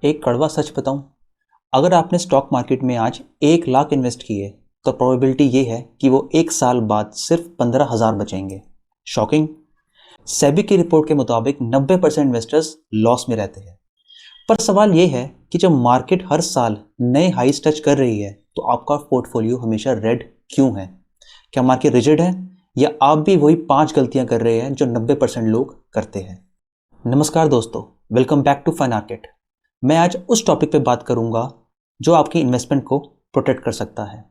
एक कड़वा सच बताऊं, अगर आपने स्टॉक मार्केट में आज 1 लाख इन्वेस्ट किए तो प्रोबेबिलिटी ये है कि वो 1 साल बाद सिर्फ 15,000 बचेंगे। शॉकिंग। सेबी की रिपोर्ट के मुताबिक 90% इन्वेस्टर्स लॉस में रहते हैं। पर सवाल ये है कि जब मार्केट हर साल नए हाईज टच कर रही है तो आपका पोर्टफोलियो हमेशा रेड क्यों है? क्या मार्केट रिजिड है या आप भी वही 5 गलतियां कर रहे हैं जो 90% लोग करते हैं? नमस्कार दोस्तों, welcome back to Fun Market. मैं आज उस टॉपिक पे बात करूंगा जो आपकी इन्वेस्टमेंट को प्रोटेक्ट कर सकता है।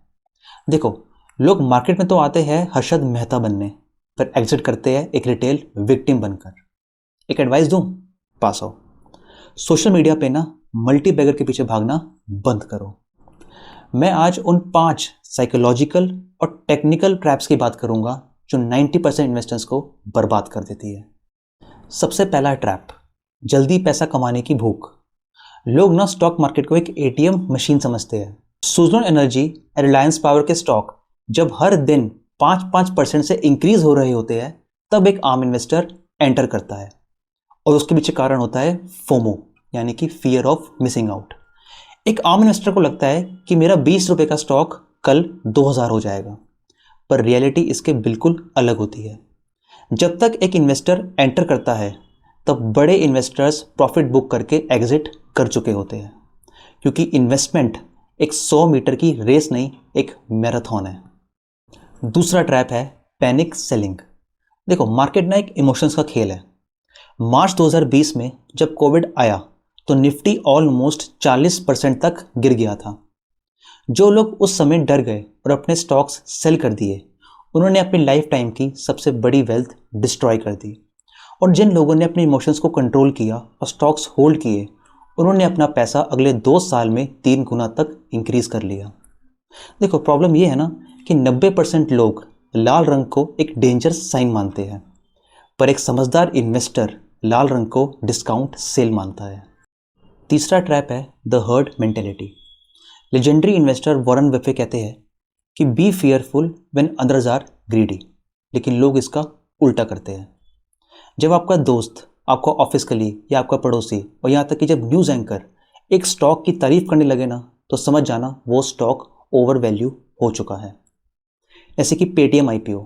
देखो, लोग मार्केट में तो आते हैं हर्षद मेहता बनने, पर एग्जिट करते हैं एक रिटेल विक्टिम बनकर। एक एडवाइस दूं, पास आओ। सोशल मीडिया पे ना मल्टी बैगर के पीछे भागना बंद करो। मैं आज उन 5 साइकोलॉजिकल और टेक्निकल ट्रैप्स की बात करूंगा जो 90% इन्वेस्टर्स को बर्बाद कर देती है। सबसे पहला ट्रैप, जल्दी पैसा कमाने की भूख। लोग ना स्टॉक मार्केट को एक एटीएम मशीन समझते हैं। सुज़लोन एनर्जी, रिलायंस पावर के स्टॉक जब हर दिन 5-5% से इंक्रीज हो रहे होते हैं तब एक आम इन्वेस्टर एंटर करता है, और उसके पीछे कारण होता है फोमो, यानी कि फियर ऑफ मिसिंग आउट। एक आम इन्वेस्टर को लगता है कि मेरा 20 रुपए का स्टॉक कल 2000 हो जाएगा, पर रियलिटी इसके बिल्कुल अलग होती है। जब तक एक इन्वेस्टर एंटर करता है तब बड़े इन्वेस्टर्स प्रॉफिट बुक करके एग्जिट कर चुके होते हैं, क्योंकि इन्वेस्टमेंट एक 100 मीटर की रेस नहीं, एक मैराथन है। दूसरा ट्रैप है पैनिक सेलिंग। देखो, मार्केट ना एक इमोशंस का खेल है। मार्च 2020 में जब कोविड आया तो निफ्टी ऑलमोस्ट 40% तक गिर गया था। जो लोग उस समय डर गए और अपने स्टॉक्स सेल कर दिए, उन्होंने अपनी लाइफ टाइम की सबसे बड़ी वेल्थ डिस्ट्रॉय कर दी। और जिन लोगों ने अपने इमोशंस को कंट्रोल किया और स्टॉक्स होल्ड किए, उन्होंने अपना पैसा अगले 2 साल में 3 गुना तक इंक्रीज कर लिया। देखो, प्रॉब्लम ये है ना कि 90% लोग लाल रंग को एक डेंजर साइन मानते हैं, पर एक समझदार इन्वेस्टर लाल रंग को डिस्काउंट सेल मानता है। तीसरा ट्रैप है the herd mentality. Legendary investor Warren Buffett कहते हैं कि be fearful when others are greedy, लेकिन लोग इसका उल्टा करते हैं। जब आपका दोस्त, आपका ऑफिस कलीग या आपका पड़ोसी, और यहाँ तक कि जब न्यूज़ एंकर एक स्टॉक की तारीफ करने लगे ना, तो समझ जाना वो स्टॉक ओवर वैल्यू हो चुका है। जैसे कि पेटीएम आईपीओ,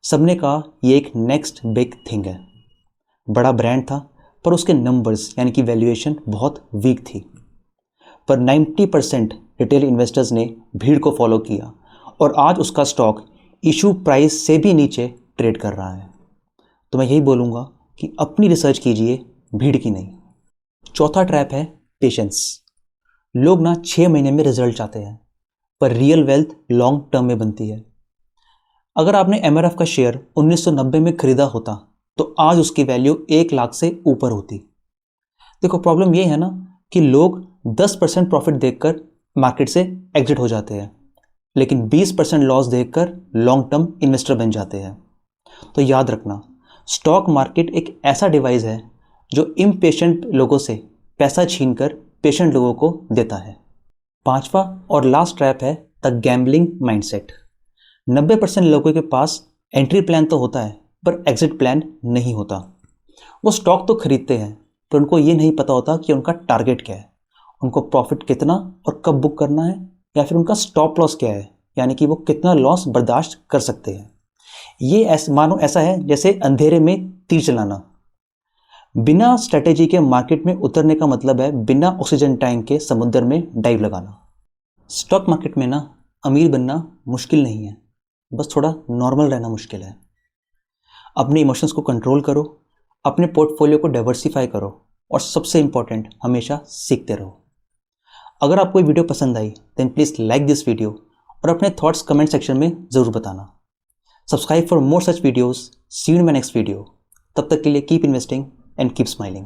सबने कहा ये एक नेक्स्ट बिग थिंग है। बड़ा ब्रांड था, पर उसके नंबर्स यानी कि वैल्यूएशन बहुत वीक थी। पर 90% रिटेल इन्वेस्टर्स ने भीड़ को फॉलो किया और आज उसका स्टॉक इशू प्राइस से भी नीचे ट्रेड कर रहा है। तो मैं यही बोलूँगा कि अपनी रिसर्च कीजिए, भीड़ की नहीं। चौथा ट्रैप है पेशेंस। लोग ना 6 महीने में रिजल्ट चाहते हैं, पर रियल वेल्थ लॉन्ग टर्म में बनती है। अगर आपने एमआरएफ का शेयर 1990 में खरीदा होता तो आज उसकी वैल्यू 1 लाख से ऊपर होती। देखो, प्रॉब्लम ये है ना कि लोग 10% प्रॉफिट देखकर मार्केट से एग्जिट हो जाते हैं, लेकिन 20% लॉस देखकर लॉन्ग टर्म इन्वेस्टर बन जाते हैं। तो याद रखना, स्टॉक मार्केट एक ऐसा डिवाइस है जो इम्पेशेंट लोगों से पैसा छीनकर पेशेंट लोगों को देता है। पांचवा और लास्ट ट्रैप है द गैम्बलिंग माइंडसेट। 90% लोगों के पास एंट्री प्लान तो होता है, पर एग्जिट प्लान नहीं होता। वो स्टॉक तो खरीदते हैं, पर उनको ये नहीं पता होता कि उनका टारगेट क्या है, उनको प्रॉफिट कितना और कब बुक करना है, या फिर उनका स्टॉप लॉस क्या है, यानी कि वो कितना लॉस बर्दाश्त कर सकते हैं। ये मानो ऐसा है जैसे अंधेरे में तीर चलाना। बिना स्ट्रेटेजी के मार्केट में उतरने का मतलब है बिना ऑक्सीजन टैंक के समुद्र में डाइव लगाना। स्टॉक मार्केट में ना अमीर बनना मुश्किल नहीं है, बस थोड़ा नॉर्मल रहना मुश्किल है। अपने इमोशंस को कंट्रोल करो, अपने पोर्टफोलियो को डाइवर्सिफाई करो, और सबसे इंपॉर्टेंट, हमेशा सीखते रहो। अगर आपको ये वीडियो पसंद आई then please like this video और अपने थॉट्स कमेंट सेक्शन में ज़रूर बताना। Subscribe for more such videos. See you in my next video. तब तक के लिए keep investing and keep smiling.